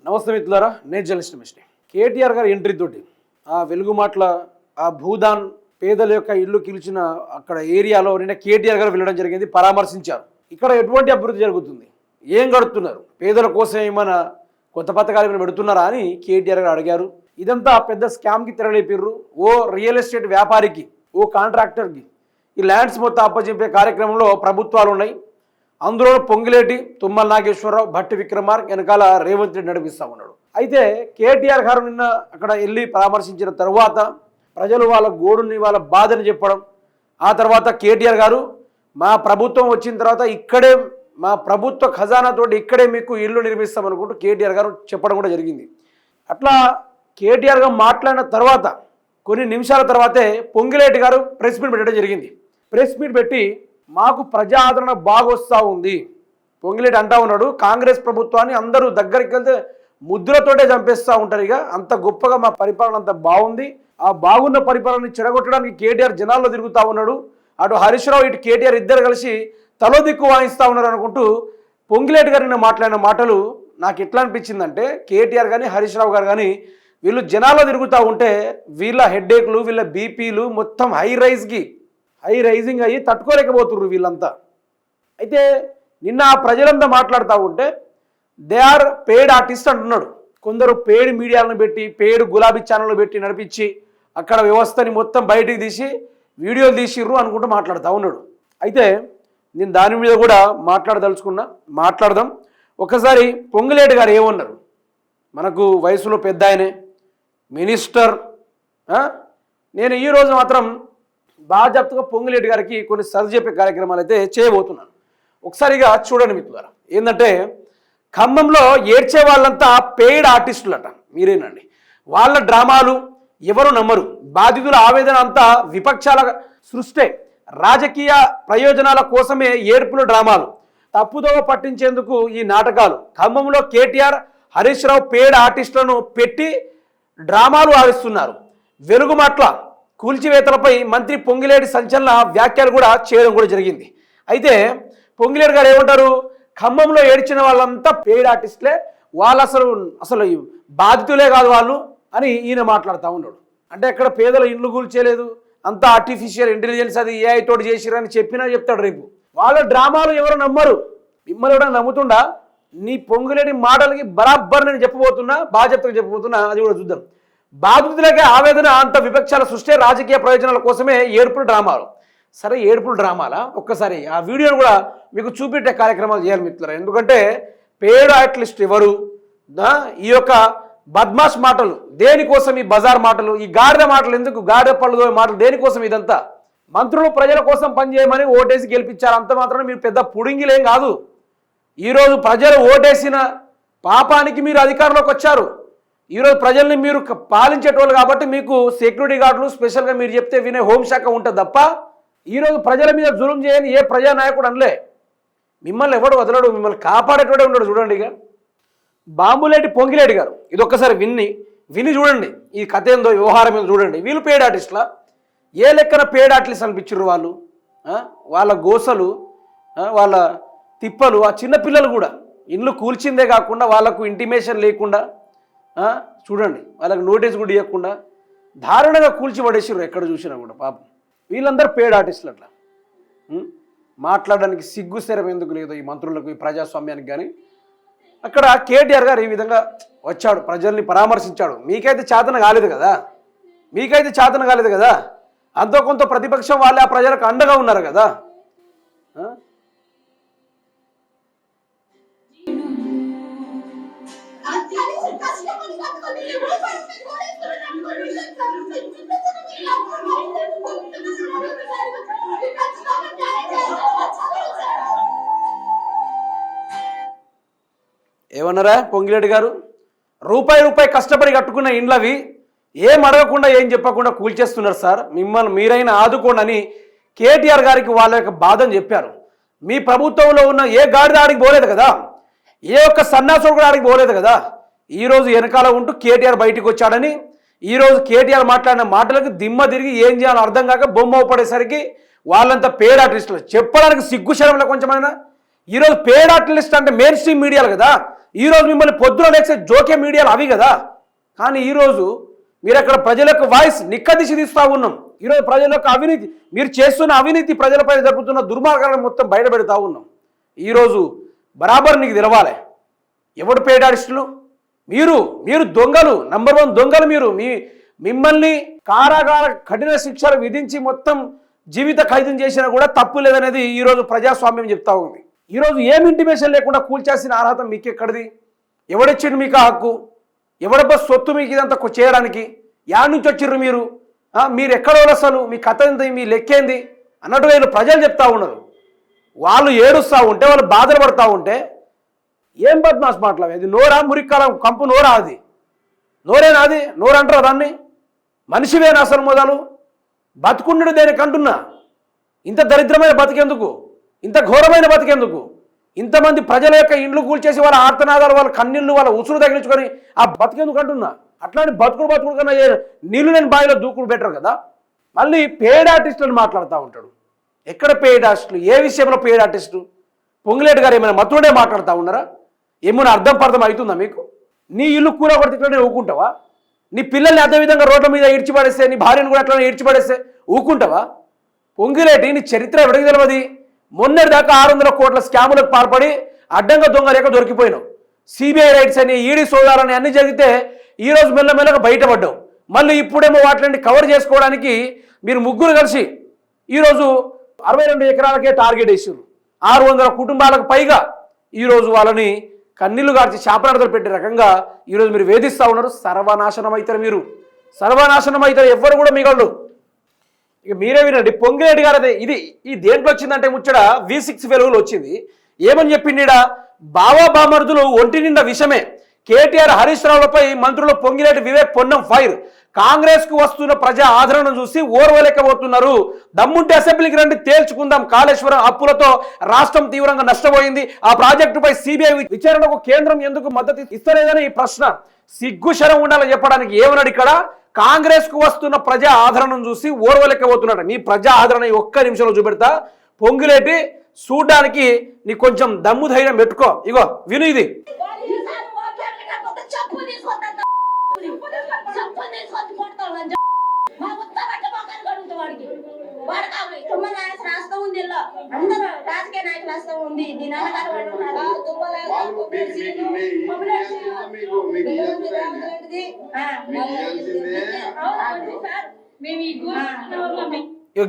నమస్తే మిత్రులారా, నేను జర్నలిస్ట్ మిస్టర్ కేటీఆర్ గారి ఎంట్రీ తోటి ఆ వెలుగు మాటల ఆ భూదాన్ పేదల యొక్క ఇల్లు కిల్చిన అక్కడ ఏరియాలో నిన్న కేటీఆర్ గారు వెళ్ళడం జరిగింది, పరామర్శించారు. ఇక్కడ ఎటువంటి అభివృద్ధి జరుగుతుంది, ఏం గడుపుతున్నారు, పేదల కోసం ఏమైనా కొత్త పథకాలు ఏమైనా పెడుతున్నారా అని కేటీఆర్ గారు అడిగారు. ఇదంతా పెద్ద స్కామ్కి తెరలేపిర్రు. ఓ రియల్ ఎస్టేట్ వ్యాపారికి, ఓ కాంట్రాక్టర్కి ఈ ల్యాండ్స్ మొత్తం అప్పచెప్పే కార్యక్రమంలో ప్రభుత్వాలు ఉన్నాయి. అందులో పొంగిలేటి, తుమ్మల నాగేశ్వరరావు, భట్టి విక్రమార్క వెనకాల రేవంత్ రెడ్డి నడిపిస్తూ ఉన్నాడు. అయితే కేటీఆర్ గారు నిన్న అక్కడ వెళ్ళి పరామర్శించిన తర్వాత ప్రజలు వాళ్ళ గోడుని, వాళ్ళ బాధని చెప్పడం, ఆ తర్వాత కేటీఆర్ గారు మా ప్రభుత్వం వచ్చిన తర్వాత ఇక్కడే మా ప్రభుత్వ ఖజానాతోటి ఇక్కడే మీకు ఇల్లు నిర్మిస్తామనుకుంటూ కేటీఆర్ గారు చెప్పడం కూడా జరిగింది. అట్లా కేటీఆర్ గారు మాట్లాడిన తర్వాత కొన్ని నిమిషాల తర్వాతే పొంగిలేటి గారు ప్రెస్ మీట్ పెట్టడం జరిగింది. ప్రెస్ మీట్ పెట్టి మాకు ప్రజా ఆదరణ బాగొస్తూ ఉంది, పొంగిలేటి అంటా ఉన్నాడు, కాంగ్రెస్ ప్రభుత్వాన్ని అందరూ దగ్గరికి వెళ్తే ముద్రతోటే చంపేస్తూ ఉంటారు, ఇక అంత గొప్పగా మా పరిపాలన అంత బాగుంది, ఆ బాగున్న పరిపాలనని చెడగొట్టడానికి కేటీఆర్ జనాల్లో తిరుగుతూ ఉన్నాడు, అటు హరీష్ రావు ఇటు కేటీఆర్ ఇద్దరు కలిసి తలో దిక్కు వాయిస్తూ ఉన్నారు అనుకుంటూ పొంగిలేటి గారు నిన్న మాట్లాడిన మాటలు నాకు ఎట్లా అనిపించిందంటే, కేటీఆర్ కానీ హరీష్ రావు గారు కానీ వీళ్ళు జనాల్లో తిరుగుతూ ఉంటే వీళ్ళ హెడ్ఏక్లు, వీళ్ళ బీపీలు మొత్తం హై రైజింగ్ అయ్యి తట్టుకోలేకపోతుర్రు వీళ్ళంతా. అయితే నిన్న ఆ ప్రజలంతా మాట్లాడుతూ ఉంటే దే ఆర్ పెయిడ్ ఆర్టిస్ట్ అంటున్నాడు. కొందరు పెయిడ్ మీడియాలను పెట్టి, పెయిడ్ గులాబీ ఛానళ్ళు పెట్టి నడిపించి అక్కడ వ్యవస్థని మొత్తం బయటికి తీసి వీడియోలు తీసిర్రు అనుకుంటూ మాట్లాడుతూ ఉన్నాడు. అయితే నేను దాని మీద కూడా మాట్లాడదాం. ఒకసారి పొంగిలేటి గారు ఏమన్నారు, మనకు వయసులో పెద్ద ఆయనే, మినిస్టర్. నేను ఈరోజు మాత్రం బాధ్యతగా పొంగిలేటి గారికి కొన్ని సరిచెప్పే కార్యక్రమాలు అయితే చేయబోతున్నాను. ఒకసారిగా చూడండి మిత్రులారా. ఏంటంటే ఖమ్మంలో ఏడ్చే వాళ్ళంతా పెయిడ్ ఆర్టిస్టులట, మీరేనండి. వాళ్ళ డ్రామాలు ఎవరు నమ్మరు, బాధితుల ఆవేదన అంతా విపక్షాల సృష్టే, రాజకీయ ప్రయోజనాల కోసమే ఏర్పుల డ్రామాలు, తప్పుదోవ పట్టించేందుకు ఈ నాటకాలు. ఖమ్మంలో కేటీఆర్, హరీష్ రావు పెయిడ్ ఆర్టిస్టులను పెట్టి డ్రామాలు ఆడిస్తున్నారు. వెలుగు మాటల కూల్చివేతలపై మంత్రి పొంగిలేటి సంచలన వ్యాఖ్యలు కూడా చేయడం కూడా జరిగింది. అయితే పొంగిలేటి గారు ఏమంటారు, ఖమ్మంలో ఏడ్చిన వాళ్ళంతా పెయిడ్ ఆర్టిస్టులే, వాళ్ళు అసలు బాధితులే కాదు వాళ్ళు అని ఈయన మాట్లాడుతూ ఉన్నాడు. అంటే అక్కడ పేదల ఇండ్లు కూల్చేయలేదు, అంతా ఆర్టిఫిషియల్ ఇంటెలిజెన్స్ అది ఏఐ తోటి చేసిరని చెప్పినా చెప్తాడు రేపు. వాళ్ళ డ్రామాలు ఎవరు నమ్మరు, మిమ్మల్ని కూడా నమ్ముతుండా? నీ పొంగిలేటి మాటలకి బరాబర్ నేను బాధ్యతగా చెప్పబోతున్నా, అది కూడా చూద్దాం. బాధితులకే ఆవేదన అంత విపక్షాల సృష్టి, రాజకీయ ప్రయోజనాల కోసమే ఏడుపుల డ్రామాలు. సరే, ఏడుపుల డ్రామాలా? ఒక్కసారి ఆ వీడియోను కూడా మీకు చూపెట్టే కార్యక్రమాలు చేయాలి మిత్రులారా. ఎందుకంటే పేడ్ ఆర్టిస్ట్ ఎవరు, ఈ యొక్క బద్మాష్ మాటలు దేనికోసం, ఈ బజార్ మాటలు, ఈ గాడిద మాటలు ఎందుకు, గాడిద పళ్ళు మాటలు దేనికోసం ఇదంతా? మంత్రులు ప్రజల కోసం పనిచేయమని ఓటేసి గెలిపించారు, అంత మాత్రం మీరు పెద్ద పుడింగిలేం కాదు. ఈరోజు ప్రజలు ఓటేసిన పాపానికి మీరు అధికారంలోకి వచ్చారు. ఈరోజు ప్రజల్ని మీరు పాలించేటోళ్ళు కాబట్టి మీకు సెక్యూరిటీ గార్డులు స్పెషల్గా మీరు చెప్తే వినే హోంశాఖ ఉంటుంది తప్ప ఈరోజు ప్రజల మీద జులుం చేయని ఏ ప్రజానాయకుడు అనలే. మిమ్మల్ని ఎవడు వదలడు, మిమ్మల్ని కాపాడేటోడే ఉన్నాడు. చూడండి, ఇక బాంబులేటి పొంగిలేటి గారు ఇది ఒక్కసారి విని చూడండి, ఈ కథ ఏందో, వ్యవహారం ఏందో చూడండి. వీళ్ళు పేడ్ ఆర్టిస్టులా? ఏ లెక్కన పేడ్ ఆర్టిస్ట్ అనిపించారు వాళ్ళు? వాళ్ళ గోసలు, వాళ్ళ తిప్పలు, ఆ చిన్నపిల్లలు కూడా ఇండ్లు కూల్చిందే కాకుండా వాళ్ళకు ఇంటిమేషన్ లేకుండా, చూడండి, వాళ్ళకి నోటీస్ కూడా ఇవ్వకుండా దారుణంగా కూల్చి పడేసారు ఎక్కడ చూసినా కూడా. పాపం వీళ్ళందరూ పేడ్ ఆర్టిస్టులు. అట్లా మాట్లాడడానికి సిగ్గు శరం ఎందుకు లేదు ఈ మంత్రులకు, ఈ ప్రజాస్వామ్యానికి? కానీ అక్కడ కేటీఆర్ గారు ఈ విధంగా వచ్చాడు, ప్రజల్ని పరామర్శించాడు. మీకైతే చేతన కాలేదు కదా, అంతో కొంత ప్రతిపక్షం వాళ్ళే ఆ ప్రజలకు అండగా ఉన్నారు కదా. ఏమన్నారా పొంగిలేటి గారు? రూపాయి కష్టపడి కట్టుకున్న ఇండ్లవి ఏం అడగకుండా ఏం చెప్పకుండా కూల్చేస్తున్నారు సార్, మిమ్మల్ని మీరైనా ఆదుకోండి అని కేటీఆర్ గారికి వాళ్ళ యొక్క బాధను చెప్పారు. మీ ప్రభుత్వంలో ఉన్న ఏ గాడిద ఆడికి పోలేదు కదా, ఏ ఒక్క సన్నాసుడు కూడా ఆడికి పోలేదు కదా. ఈరోజు వెనకాల ఉంటూ కేటీఆర్ బయటికి వచ్చాడని, ఈరోజు కేటీఆర్ మాట్లాడిన మాటలకు దిమ్మ తిరిగి ఏం చేయాలో అర్థం కాక బొమ్మ పడేసరికి వాళ్ళంతా పేడ్ ఆర్టిస్టులు. చెప్పడానికి సిగ్గు శరంలో కొంచెమైనా ఈరోజు పేడ్ ఆర్టిస్ట్ అంటే మెయిన్ స్ట్రీమ్ మీడియాలు కదా, ఈరోజు మిమ్మల్ని పొద్దున లేచే జోకే మీడియాలు అవి కదా. కానీ ఈరోజు మీరు అక్కడ ప్రజల యొక్క వాయిస్ నిక్కదిసి తీస్తూ ఉన్నాం. ఈరోజు ప్రజల యొక్క అవినీతి, మీరు చేస్తున్న అవినీతి, ప్రజలపై జరుపుతున్న దుర్మార్గాలను మొత్తం బయట పెడతా ఉన్నాం. ఈరోజు బరాబర్ నీకు తెలవాలి ఎవడు పేడ్ ఆర్టిస్టులు. మీరు దొంగలు, నంబర్ 1 దొంగలు మీరు. మిమ్మల్ని కారాగార కఠిన శిక్షలు విధించి మొత్తం జీవిత ఖైదం చేసినా కూడా తప్పు లేదనేది ఈరోజు ప్రజాస్వామ్యం చెప్తా ఉంది. ఈరోజు ఏం ఇంటిమేషన్ లేకుండా కూల్చేసిన అర్హత మీకు ఎక్కడిది? ఎవడిచ్చిండు మీకు ఆ హక్కు? ఎవడబ్బా సొత్తు మీకు ఇదంతా చేయడానికి? యాడ్ నుంచి వచ్చిర్రు మీరు? మీరు ఎక్కడ అసలు మీ కథ ఏంది, మీ లెక్కేంది అన్నట్టు వీళ్ళు ప్రజలు చెప్తా ఉన్నారు. వాళ్ళు ఏడుస్తూ ఉంటే, వాళ్ళు బాధలు పడుతూ ఉంటే ఏం బద్మాస్ మాట్లాడేది? అది నోరా, మురిక్కాలం కంపు నోరా? అది నోరేనా? అది నోరు అంటారా దాన్ని? మనిషివేనా అసలు మొదలు? బతుకుండు దేనికంటున్నా? ఇంత దరిద్రమైన బతికేందుకు? ఇంత ఘోరమైన బతికేందుకు? ఇంతమంది ప్రజల యొక్క ఇండ్లు కూల్చేసి వాళ్ళ ఆర్తనాదాలు, వాళ్ళ కన్నీళ్ళు, వాళ్ళ ఉసురు తగిలించుకొని ఆ బతికేందుకు అంటున్నా? అట్లాంటి బతుకుడు కన్నా నీళ్ళు నేను బావిలో దూకుడు బెటర్ కదా. మళ్ళీ పేడ్ ఆర్టిస్టులను మాట్లాడుతూ ఉంటాడు. ఎక్కడ పేడ్ ఆర్టిస్టులు? ఏ విషయంలో పేడ్ ఆర్టిస్టు? పొంగులేటి గారు ఏమైనా మత్తుడే మాట్లాడుతూ ఉన్నారా? ఏమైనా అర్థం అవుతుందా మీకు? నీ ఇల్లు కూర కొడితే ఇట్లా ఊకుంటావా? నీ పిల్లల్ని అదేవిధంగా రోడ్ల మీద ఈడ్చిపడేస్తే, నీ భార్యను కూడా అట్లా ఈడ్చిపడేస్తే ఊకుంటావా? పొంగిలేటి నీ చరిత్ర ఎవరికి తెలియదు. మొన్నటి దాకా 600 కోట్ల స్కాములకు పాల్పడి అడ్డంగా దొంగ లేక దొరికిపోయినావు. సిబిఐ రైట్స్ అని, ఈడీ సోదాలని అన్ని జరిగితే ఈరోజు మెల్లమెల్లగా బయటపడ్డావు. మళ్ళీ ఇప్పుడేమో వాటిని కవర్ చేసుకోవడానికి మీరు ముగ్గురు కలిసి ఈరోజు 62 ఎకరాలకే టార్గెట్ వేసారు. 600 కుటుంబాలకు పైగా ఈరోజు వాళ్ళని కన్నీళ్లు గార్చి శాపనార్థాలు పెట్టే రకంగా ఈరోజు మీరు వేధిస్తూ ఉన్నారు. సర్వనాశనం అవుతారు మీరు, సర్వనాశనం అవుతారు. ఎవ్వరు కూడా మిగలడు. ఇక మీరే వినండి. పొంగిరెడ్డి గారు ఈ దేంట్లో వచ్చిందంటే ముచ్చట V6 వెలుగులో వచ్చింది. ఏమని చెప్పిండిడా? బావా బామర్దులు ఒంటి నిండా విషమే. కేటీఆర్ హరీష్ రావులపై మంత్రులు పొంగిరెడ్డి, వివేక్, పొన్నం ఫైర్. కాంగ్రెస్ కు వస్తున్న ప్రజా ఆదరణను చూసి ఓర్వలేకపోతున్నారు. దమ్ముంటే అసెంబ్లీకి రండి, తేల్చుకుందాం. కాళేశ్వరం అప్పులతో రాష్ట్రం తీవ్రంగా నష్టపోయింది. ఆ ప్రాజెక్టుపై సిబిఐ విచారణకు కేంద్రం ఎందుకు మద్దతు ఇస్తలేదని ఈ ప్రశ్న. సిగ్గుశరం ఉండాలని చెప్పడానికి ఏమన్నాడు ఇక్కడ? కాంగ్రెస్ కు వస్తున్న ప్రజా ఆదరణను చూసి ఓర్వలేకపోతున్నాడు. నీ ప్రజా ఆదరణ ఒక్క నిమిషంలో చూపెడతా. పొంగులేటి చూడడానికి నీ కొంచెం దమ్ము ధైర్యం పెట్టుకో. ఇగో విను ఇది.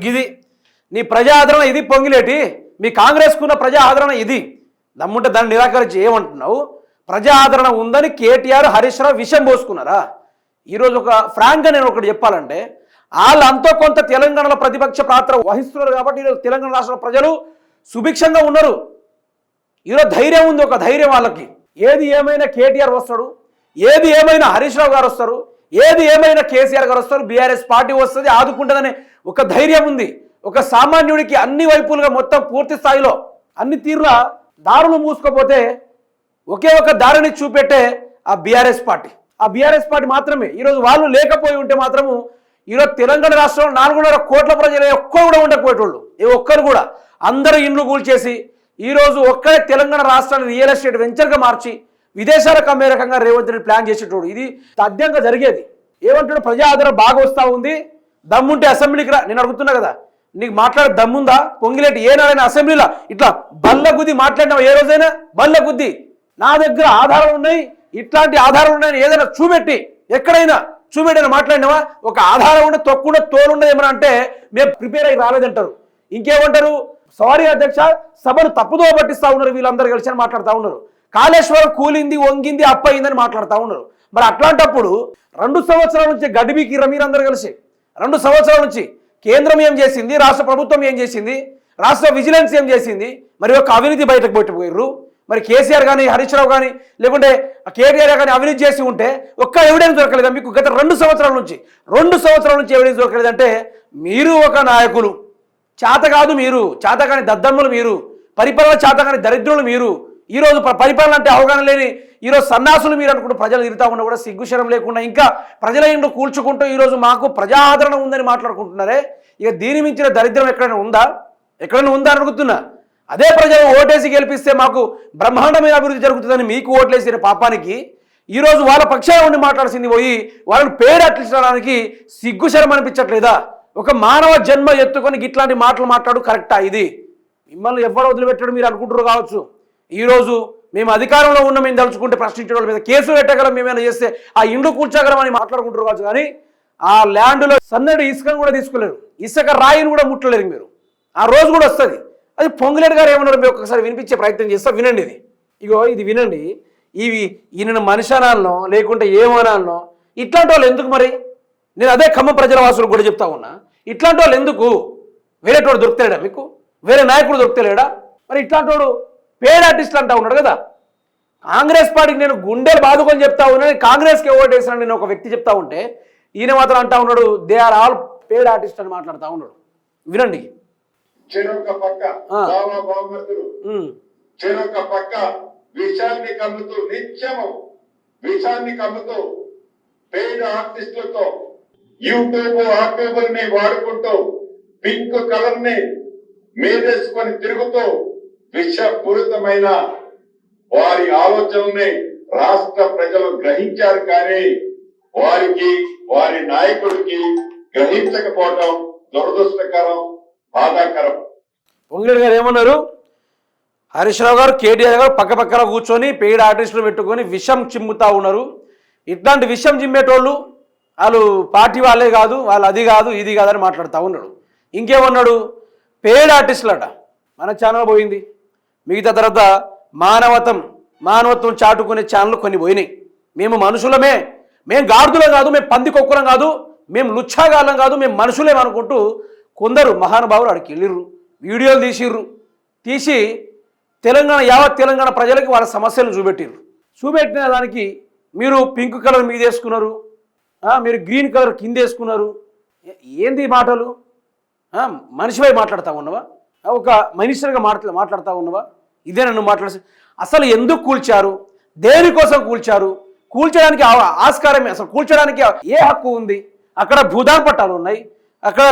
ఇది నీ ప్రజా ఆదరణ, ఇది పొంగిలేటి. మీ కాంగ్రెస్ కున్న ప్రజా ఆదరణ ఇది. దమ్ముంటే దాన్ని నిరాకరించి ఏమంటున్నావు? ప్రజా ఆదరణ ఉందని కేటీఆర్, హరీష్ రావు విషయం పోసుకున్నారా? ఈరోజు ఒక ఫ్రాంక్గా నేను ఒకటి చెప్పాలంటే, వాళ్ళు అంతో కొంత తెలంగాణలో ప్రతిపక్ష పాత్ర వహిస్తున్నారు కాబట్టి ఈరోజు తెలంగాణ రాష్ట్ర ప్రజలు సుభిక్షంగా ఉన్నారు. ఈరోజు ధైర్యం ఉంది, ఒక ధైర్యం వాళ్ళకి. ఏది ఏమైనా కేటీఆర్ వస్తాడు, ఏది ఏమైనా హరీష్ రావు గారు వస్తారు, ఏది ఏమైనా కేసీఆర్ గారు వస్తారు, బీఆర్ఎస్ పార్టీ వస్తుంది, ఆదుకుంటుందనే ఒక ధైర్యం ఉంది. ఒక సామాన్యుడికి అన్ని వైపులుగా మొత్తం పూర్తి స్థాయిలో అన్ని తీరుల దారులు మూసుకోపోతే ఒకే ఒక దారిని చూపెట్టే ఆ బీఆర్ఎస్ పార్టీ. ఆ బీఆర్ఎస్ పార్టీ మాత్రమే. ఈరోజు వాళ్ళు లేకపోయి ఉంటే మాత్రము ఈరోజు తెలంగాణ రాష్ట్రంలో 4.5 కోట్ల ప్రజలు ఒక్కరు కూడా ఉండకపోయేటోళ్ళు. ఏ ఒక్కరు కూడా అందరూ ఇండ్లు కూల్చేసి ఈరోజు ఒక్కడే తెలంగాణ రాష్ట్రాన్ని రియల్ ఎస్టేట్ వెంచర్గా మార్చి విదేశాలకు అమ్మే రకంగా రేవంత్ రెడ్డి ప్లాన్ చేసేటోడు. ఇది తథ్యంగా జరిగేది. ఏమంటాడు? ప్రజా ఆదరణ బాగా వస్తూ ఉంది, దమ్ముంటే అసెంబ్లీకి రా. నేను అడుగుతున్నా కదా, నీకు మాట్లాడే దమ్ముందా? పొంగిలేటి ఏనాడైనా అసెంబ్లీలో ఇట్లా బల్ల గుద్ది మాట్లాడినావు? ఏ రోజైనా బల్ల గుద్ది నా దగ్గర ఆధారాలు ఉన్నాయి, ఇట్లాంటి ఆధారాలు ఉన్నాయని ఏదైనా చూపెట్టి ఎక్కడైనా చూపెట్టిన మాట్లాడినావా? ఒక ఆధారం ఉంటే తొక్కుండా తోలుండదు ఏమన్నా అంటే మేము ప్రిపేర్ అయ్యి రాలేదంటారు. ఇంకేమంటారు? సారీ అధ్యక్ష, సభను తప్పుదో పట్టిస్తా ఉన్నారు వీళ్ళందరూ కలిసి అని మాట్లాడుతూ ఉన్నారు. కాళేశ్వరం కూలింది, వంగింది, అప్పయిందని మాట్లాడుతూ ఉన్నారు. మరి అట్లాంటప్పుడు 2 సంవత్సరాల నుంచి గడిబికి మీరందరూ కలిసి 2 సంవత్సరాల నుంచి కేంద్రం ఏం చేసింది, రాష్ట్ర ప్రభుత్వం ఏం చేసింది, రాష్ట్ర విజిలెన్స్ ఏం చేసింది, మరి ఒక అవినీతి బయటకు పెట్టిపోయారు. మరి కేసీఆర్ కానీ, హరీష్ రావు కానీ, లేకుంటే కేటీఆర్ కానీ అవినీతి చేసి ఉంటే ఒక్క ఎవిడెన్స్ దొరకలేదా మీకు? గత 2 సంవత్సరాల నుంచి ఎవిడెన్స్ దొరకలేదంటే మీరు ఒక నాయకులు చేత కాదు, మీరు చేతకాని దద్దమ్మలు, మీరు పరిపాలన చేతకాని దరిద్రులు, మీరు ఈరోజు పరిపాలన అంటే అవగాహన లేని ఈరోజు సన్నాసులు మీరు అనుకుంటూ ప్రజలు తిరుగుతా ఉన్నా కూడా సిగ్గుశరం లేకుండా ఇంకా ప్రజల ఇంట్లో కూల్చుకుంటూ ఈరోజు మాకు ప్రజా ఆదరణ ఉందని మాట్లాడుకుంటున్నారే. ఇక దీని మించిన దరిద్రం ఎక్కడైనా ఉందా? ఎక్కడైనా ఉందా అని అడుగుతున్నా. అదే ప్రజలు ఓటేసి గెలిపిస్తే మాకు బ్రహ్మాండమైన అభివృద్ధి జరుగుతుందని మీకు ఓట్లేసిన పాపానికి ఈరోజు వాళ్ళ పక్షాన ఉండి మాట్లాడాల్సింది పోయి వాళ్ళని పేరు అట్లించడానికి సిగ్గుశరం అనిపించట్లేదా? ఒక మానవ జన్మ ఎత్తుకొని ఇట్లాంటి మాటలు మాట్లాడు కరెక్టా? ఇది మిమ్మల్ని ఎవరు వదిలిపెట్టడం మీరు అనుకుంటారు కావచ్చు. ఈరోజు మేము అధికారంలో ఉన్న మేము తలుచుకుంటే ప్రశ్నించే వాళ్ళ మీద కేసు పెట్టగలం, మేమైనా చేస్తే ఆ ఇండ్లు కూర్చోగలం అని మాట్లాడుకుంటారు కావచ్చు. కానీ ఆ ల్యాండ్లో సన్నడి ఇసుకను కూడా తీసుకోలేరు, ఇసుక రాయిని కూడా ముట్టలేరు మీరు. ఆ రోజు కూడా వస్తుంది. అది పొంగులేడు గారు ఏమన్నారు మీరు ఒకసారి వినిపించే ప్రయత్నం చేస్తా, వినండి. ఇది ఇగో ఇది వినండి. ఈయన మనిషి అనాలనో లేకుంటే ఏమనాలనో ఇట్లాంటి వాళ్ళు ఎందుకు? మరి నేను అదే ఖమ్మం ప్రజల వాసులు కూడా చెప్తా ఉన్నా, ఇట్లాంటి వాళ్ళు ఎందుకు? వేరేటోడు దొరుకుతాడా మీకు? వేరే నాయకుడు దొరుకుతలేడా? మరి ఇట్లాంటి వాడు పేడ్ ఆర్టిస్టులు అంటా ఉన్నాడు కదా. కాంగ్రెస్ పార్టీకి నేను గుండెలు బాదుకొని చెప్తా ఉన్నాను, కాంగ్రెస్కి ఓటు వేసిన నేను ఒక వ్యక్తి చెప్తా ఉంటే ఈయన మాత్రం అంటా ఉన్నాడు they are all paid artist అని మాట్లాడుతూ ఉన్నాడు. వినండి. చెరొక పక్క చెరొక పక్క విషాన్ని కమ్ముతూ నిత్యము విషాన్ని కమ్ముతూ పేద ఆర్టిస్టులతో యూట్యూబ్ ని వాడుకుంటూ పింక్ కలర్ ని మీదేసుకొని తిరుగుతూ విషపూరితమైన వారి ఆలోచనల్ని రాష్ట్ర ప్రజలు గ్రహించారు. కానీ వారికి వారి నాయకుడికి గ్రహించకపోవటం దురదృష్టకరం, బాధాకరం. పొంగులేడు గారు ఏమన్నారు? హరీష్ రావు గారు, కేటీఆర్ గారు పక్క పక్కన కూర్చొని పెయిడ్ ఆర్టిస్టులు పెట్టుకొని విషం చిమ్ముతా ఉన్నారు. ఇట్లాంటి విషం చిమ్మేటోళ్ళు వాళ్ళు పార్టీ వాళ్ళే కాదు, వాళ్ళు అది కాదు ఇది కాదని మాట్లాడుతూ ఉన్నాడు. ఇంకేమన్నాడు? పెయిడ్ ఆర్టిస్టులు అట. మన ఛానల్ పోయింది, మిగతా తర్వాత మానవత్వం చాటుకునే ఛానల్ కొన్ని పోయినాయి. మేము మనుషులమే, మేము గాడిదలం కాదు, మేము పందికొక్కులం కాదు, మేము లుచ్చాగాళ్ళం కాదు, మేము మనుషులేమనుకుంటూ కొందరు మహానుభావులు అడికి వెళ్ళిర్రు, వీడియోలు తీసి యావత్ తెలంగాణ ప్రజలకి వాళ్ళ సమస్యలను చూపెట్టిన దానికి మీరు పింక్ కలర్ మీద వేసుకున్నారు, మీరు గ్రీన్ కలర్ కింద వేసుకున్నారు. ఏంది మాటలు? మనిషిపై మాట్లాడుతూ ఉన్నవా? ఒక మినిస్టర్గా మాట్లాడుతూ ఉన్నవా? ఇదే నన్ను మాట్లాడే. అసలు ఎందుకు కూల్చారు? దేనికోసం కూల్చారు? కూల్చడానికి ఆస్కారమే, అసలు కూల్చడానికి ఏ హక్కు ఉంది? అక్కడ భూదాన పట్టాలు ఉన్నాయి, అక్కడ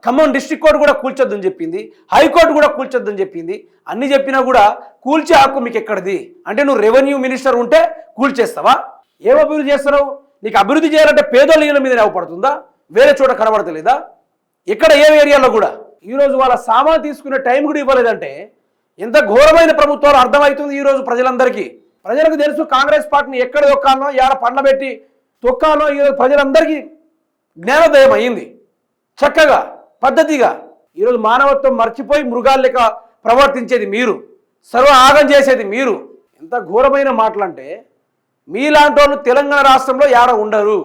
ఖమ్మం డిస్ట్రిక్ట్ కోర్టు కూడా కూల్చొద్దని చెప్పింది, హైకోర్టు కూడా కూల్చొద్దని చెప్పింది. అన్ని చెప్పినా కూడా కూల్చే హక్కు మీకు ఎక్కడిది? అంటే నువ్వు రెవెన్యూ మినిస్టర్ ఉంటే కూల్చేస్తావా? ఏం అభివృద్ధి చేస్తున్నావు? నీకు అభివృద్ధి చేయాలంటే పేదోళ్ళ ఇళ్ళ మీద నేవపడుతుందా? వేరే చోట కనబడతలేదా? ఇక్కడ ఏ ఏరియాలో కూడా ఈరోజు వాళ్ళ సామాన్ తీసుకునే టైం కూడా ఇవ్వలేదంటే ఎంత ఘోరమైన ప్రభుత్వాలు అర్థమవుతుంది ఈరోజు ప్రజలందరికీ. ప్రజలకు తెలుసు కాంగ్రెస్ పార్టీని ఎక్కడ తొక్కాలనో, ఏడ పండ్ల పెట్టి తొక్కాలనో ఈరోజు ప్రజలందరికీ జ్ఞానోదయం అయ్యింది. చక్కగా పద్ధతిగా ఈరోజు మానవత్వం మర్చిపోయి మృగాలు లెక్క ప్రవర్తించేది మీరు, సర్వ ఆగం చేసేది మీరు. ఎంత ఘోరమైన మాటలంటే మీలాంటి వాళ్ళు తెలంగాణ రాష్ట్రంలో ఏడ ఉండరు.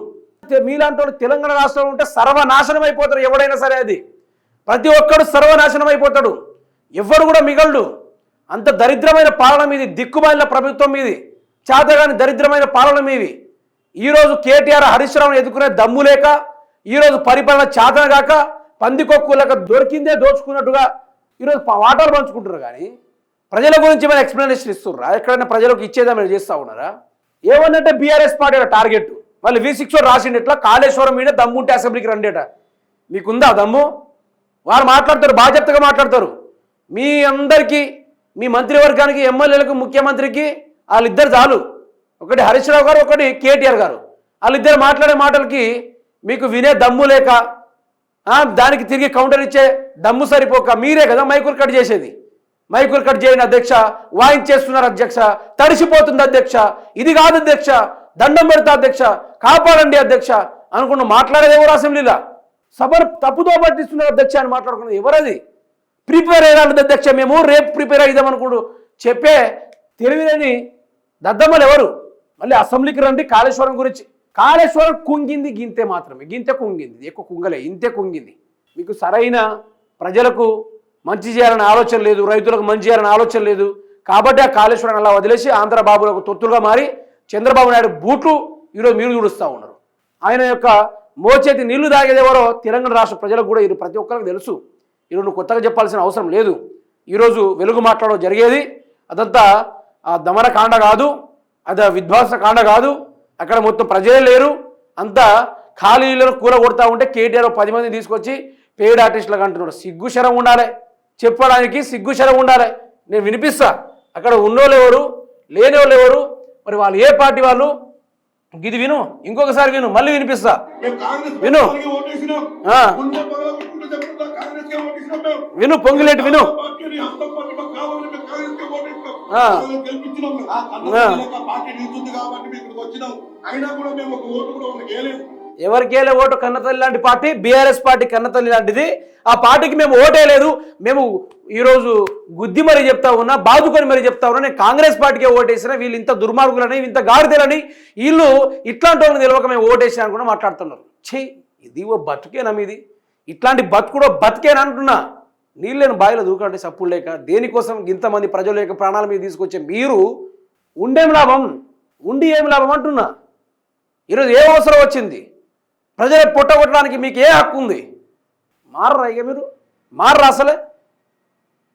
మీలాంటి వాళ్ళు తెలంగాణ రాష్ట్రంలో ఉంటే సర్వనాశనం అయిపోతారు. ఎవడైనా సరే అది ప్రతి ఒక్కడు సర్వనాశనం అయిపోతాడు, ఎవ్వరు కూడా మిగలడు. అంత దరిద్రమైన పాలన మీది, దిక్కుమాలిన ప్రభుత్వం మీది, చేతగాని దరిద్రమైన పాలన మీది. ఈరోజు కేటీఆర్ హరీష్ రావును ఎదుర్కొనే దమ్ము లేక, ఈరోజు పరిపాలన చేతన కాక పందికొక్కులకు దొరికిందే దోచుకున్నట్టుగా ఈరోజు వాటాలు పంచుకుంటున్నారు. కానీ ప్రజల గురించి ఏమైనా ఎక్స్ప్లెనేషన్ ఇస్తున్నారా? ఎక్కడైనా ప్రజలకు ఇచ్చేదా చేస్తూ ఉన్నారా? ఏమన్నంటే బీఆర్ఎస్ పార్టీ టార్గెట్ మళ్ళీ V6 రాసిండి ఇట్లా కాళేశ్వరం మీద దమ్ముంటే అసెంబ్లీకి రండేట. మీకుందా దమ్ము? వారు మాట్లాడతారు, బాధ్యతగా మాట్లాడతారు. మీ అందరికీ, మీ మంత్రివర్గానికి, ఎమ్మెల్యేలకు, ముఖ్యమంత్రికి వాళ్ళిద్దరు చాలు. ఒకటి హరీష్ రావు గారు, ఒకటి కేటీఆర్ గారు. వాళ్ళిద్దరు మాట్లాడే మాటలకి మీకు వినే దమ్ము లేక, దానికి తిరిగి కౌంటర్ ఇచ్చే దమ్ము సరిపోక మీరే కదా మైకులు కట్ చేసేది. మైకులు కట్ చేయని అధ్యక్ష, వాయించేస్తున్నారు అధ్యక్ష, తడిసిపోతుంది అధ్యక్ష, ఇది కాదు అధ్యక్ష, దండం పెడతా అధ్యక్ష, కాపాడండి అధ్యక్ష అనుకుంటూ మాట్లాడేది ఎవరు? అసెంబ్లీలో సభను తప్పుతో పట్టిస్తున్నారు అధ్యక్ష అని మాట్లాడుకున్నది ఎవరది? ప్రిపేర్ అయ్యాలి అధ్యక్ష, మేము రేపు ప్రిపేర్ అయిదాం అనుకుంటూ చెప్పే తెలివిలేని దద్దమ్మలు ఎవరు? మళ్ళీ అసెంబ్లీకి రండి కాళేశ్వరం గురించి. కాళేశ్వరం కుంగింది గింతే మాత్రమే, గింతే కుంగింది, ఎక్కువ కుంగలే, ఇంతే కుంగింది. మీకు సరైన ప్రజలకు మంచి చేయాలని ఆలోచన లేదు, రైతులకు మంచి చేయాలని ఆలోచన లేదు. కాబట్టి ఆ కాళేశ్వరం అలా వదిలేసి ఆంధ్ర బాబులకు తొత్తులుగా మారి చంద్రబాబు నాయుడు బూట్లు ఈరోజు మీరు చూడుస్తూ ఉన్నారు. ఆయన యొక్క మోచేతి నీళ్లు తాగేది ఎవరో తెలంగాణ రాష్ట్ర ప్రజలకు కూడా ఇది ప్రతి ఒక్కరికి తెలుసు. ఈరోజు నువ్వు కొత్తగా చెప్పాల్సిన అవసరం లేదు. ఈరోజు వెలుగు మాట్లాడడం జరిగేది అదంతా దమనకాండ కాదు, అది విధ్వంస కాండ కాదు. అక్కడ మొత్తం ప్రజలే లేరు, అంతా ఖాళీలను కూల కొడతా ఉంటే కేటీఆర్ 10 మంది తీసుకొచ్చి పేడ్ ఆర్టిస్టులకు అంటున్నాడు. సిగ్గు శరం ఉండాలి. చెప్పడానికి సిగ్గుశరం ఉండాలి. నేను వినిపిస్తా, అక్కడ ఉన్నోళ్ళు ఎవరు లేని వాళ్ళు ఎవరు, మరి వాళ్ళు ఏ పార్టీ వాళ్ళు, ఇది విను, ఇంకొకసారి విను, మళ్ళీ వినిపిస్తా విను. విను పొంగిలేటి విను. ఎవరికేలే ఓటు కన్నతల్లి లాంటి పార్టీ బీఆర్ఎస్ పార్టీ కన్నతల్లి లాంటిది. ఆ పార్టీకి మేము ఓటేయలేదు. మేము ఈరోజు గుద్ది మరీ చెప్తా ఉన్నా, బాదుకొని మరీ చెప్తా ఉన్నా, నేను కాంగ్రెస్ పార్టీకే ఓటేసినా, వీళ్ళు ఇంత దుర్మార్గులని ఇంత గాడిదలని వీళ్ళు ఇట్లాంటి వాళ్ళని తెలియక మేము ఓటేసినా అనుకున్నా మాట్లాడుతున్నారు. ఛీ, ఇది ఓ బతుకేనా మీది? ఇట్లాంటి బతుకుడో బతికేనా అంటున్నా. నీళ్ళని బావిలో దూకండి సప్పుడు లేక. దేనికోసం ఇంతమంది ప్రజల యొక్క ప్రాణాల మీద తీసుకొచ్చే మీరు ఉండేం లాభం, ఉండి ఏం లాభం అంటున్నా. ఈరోజు ఏ అవసరం వచ్చింది? ప్రజలు పొట్టగొట్టడానికి మీకు ఏ హక్కు ఉంది? మారరా ఇక మీరు? మారరా అసలే?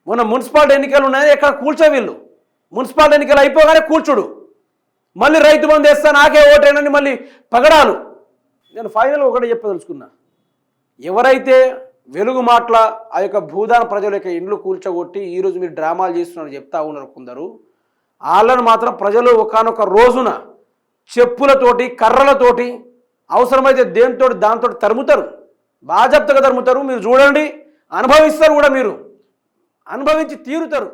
మొన్న మున్సిపాలిటీ ఎన్నికలు ఉన్నాయి, ఎక్కడ కూల్చో వీళ్ళు. మున్సిపాలిటీ ఎన్నికలు అయిపోగానే కూల్చుడు, మళ్ళీ రైతు బంధు వేస్తా నాకే ఓటేనని మళ్ళీ పగడాలు. నేను ఫైనల్ ఒకటి చెప్పదలుచుకున్నా, ఎవరైతే వెలుగు మాటల ఆ యొక్క భూదాన ప్రజల యొక్క ఇండ్లు కూల్చగొట్టి ఈరోజు మీరు డ్రామాలు చేస్తున్నారని చెప్తా ఉన్నారు కొందరు, వాళ్ళను మాత్రం ప్రజలు ఒకానొక రోజున చెప్పులతోటి కర్రలతోటి అవసరమైతే దేంతో దాంతో తరుముతారు, బాజప్తగా తరుముతారు. మీరు చూడండి, అనుభవిస్తారు కూడా, మీరు అనుభవించి తీరుతారు.